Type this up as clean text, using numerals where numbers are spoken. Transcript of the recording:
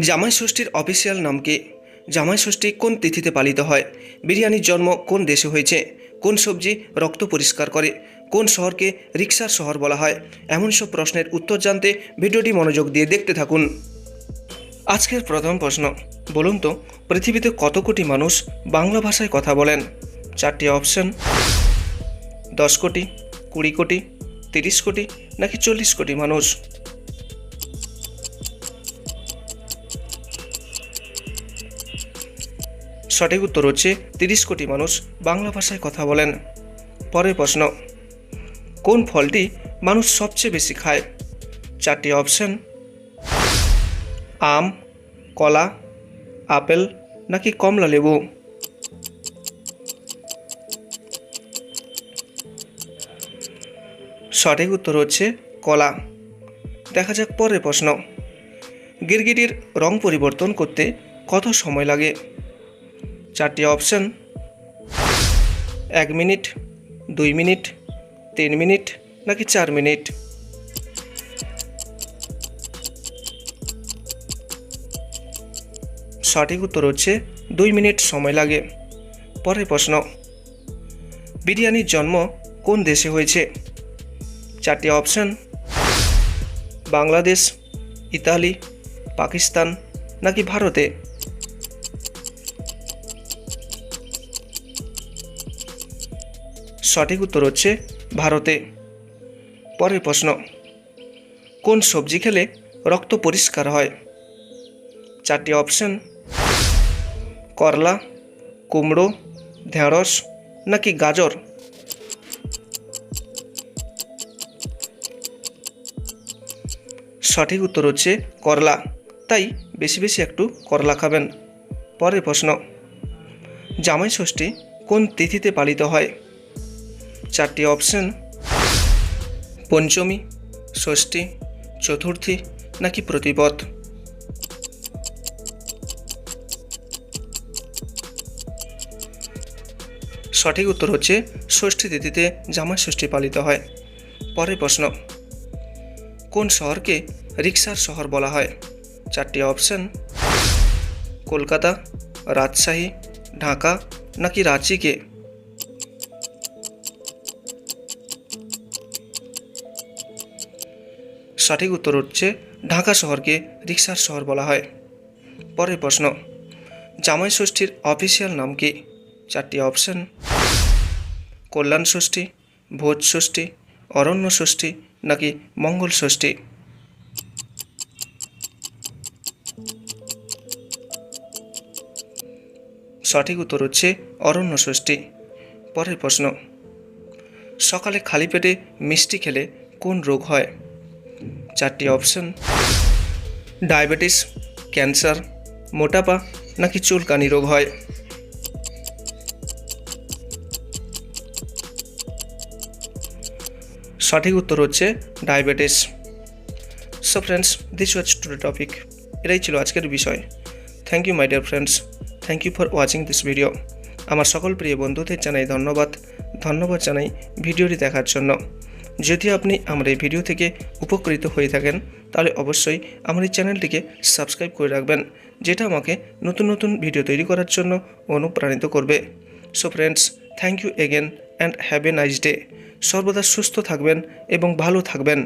জামাই ষষ্ঠীর অফিসিয়াল নাম কি? জামাই ষষ্ঠী কোন তিথিতে পালিত হয়? বিরিয়ানির জন্ম কোন দেশে হয়েছে? কোন সবজি রক্ত পরিষ্কার করে? কোন শহরকে রিক্সার শহর বলা হয়? এমন সব প্রশ্নের উত্তর জানতে ভিডিওটি মনোযোগ দিয়ে দেখতে থাকুন। আজকের প্রথম প্রশ্ন, বলুন তো পৃথিবীতে কত কোটি মানুষ বাংলা ভাষায় কথা বলেন? চারটি অপশন: 10 কোটি, 20 কোটি, 30 কোটি নাকি 40 কোটি মানুষ? সঠিক উত্তর হচ্ছে 30 কোটি মানুষ বাংলা ভাষায় কথা বলেন। পরের প্রশ্ন, কোন ফলটি মানুষ সবচেয়ে বেশি খায়? চারটি অপশন: আম, কলা, আপেল নাকি কমলা লেবু? সঠিক উত্তর হচ্ছে কলা। দেখা যাক পরের প্রশ্ন, গিরগিটির রং পরিবর্তন করতে কত সময় লাগে? চারটি অপশন: 1 মিনিট, 2 মিনিট, 3 মিনিট নাকি 4 মিনিট? সঠিক উত্তর হচ্ছে 2 মিনিট সময় লাগে। পরের প্রশ্ন, বিরিয়ানির জন্ম কোন দেশে হয়েছে? চারটি অপশন: বাংলাদেশ, ইতালি, পাকিস্তান নাকি ভারতে? সঠিক উত্তর হচ্ছে ভারতে। পরের প্রশ্ন, কোন সবজি খেলে রক্ত পরিষ্কার হয়? চারটি অপশন: করলা, কুমড়ো, ঢেঁড়স নাকি গাজর? সঠিক উত্তর হচ্ছে করলা, তাই বেশি বেশি একটু করলা খাবেন। পরের প্রশ্ন, জামাই ষষ্ঠী কোন তিথিতে পালিত হয়? চারটি অপশন: পঞ্চমী, ষষ্ঠী, চতুর্থী নাকি প্রতিপদ? সঠিক উত্তর হচ্ছে ষষ্ঠী তিথিতে জামাই ষষ্ঠী পালিত হয়। পরের প্রশ্ন, কোন শহরকে রিক্সার শহর বলা হয়? চারটি অপশন: কলকাতা, রাজশাহী, ঢাকা নাকি রাঁচিকে? সঠিক উত্তর হচ্ছে ঢাকা শহরকে রিক্সার শহর বলা হয়। পরের প্রশ্ন, জামাই ষষ্ঠীর অফিসিয়াল নাম কি? চারটি অপশন: কল্যাণ ষষ্ঠী, ভোজ ষষ্ঠী, অরণ্য ষষ্ঠী নাকি মঙ্গল ষষ্ঠী? সঠিক উত্তর হচ্ছে অরণ্য ষষ্ঠী। পরের প্রশ্ন, সকালে খালি পেটে মিষ্টি খেলে কোন রোগ হয়? চারটি অপশন: ডায়াবেটিস, ক্যান্সার, মোটাপা নাকি চুলকানি রোগ হয়? সঠিক উত্তর হচ্ছে diabetes. So friends, this was today topic. এটাই ছিল আজকের বিষয়। Thank you my dear friends, thank you for watching this video. আমার সকল প্রিয় বন্ধুদের জানাই ধন্যবাদ জানাই ভিডিওটি দেখার জন্য। যদি আপনি আমার এই ভিডিও থেকে উপকৃত হয়ে থাকেন তাহলে অবশ্যই আমার এই চ্যানেলটিকে সাবস্ক্রাইব করে রাখবেন, যেটা আমাকে নতুন নতুন ভিডিও তৈরি করার জন্য অনুপ্রাণিত করবে। So friends, thank you again and have a nice day. সর্বদা সুস্থ থাকবেন এবং ভালো থাকবেন।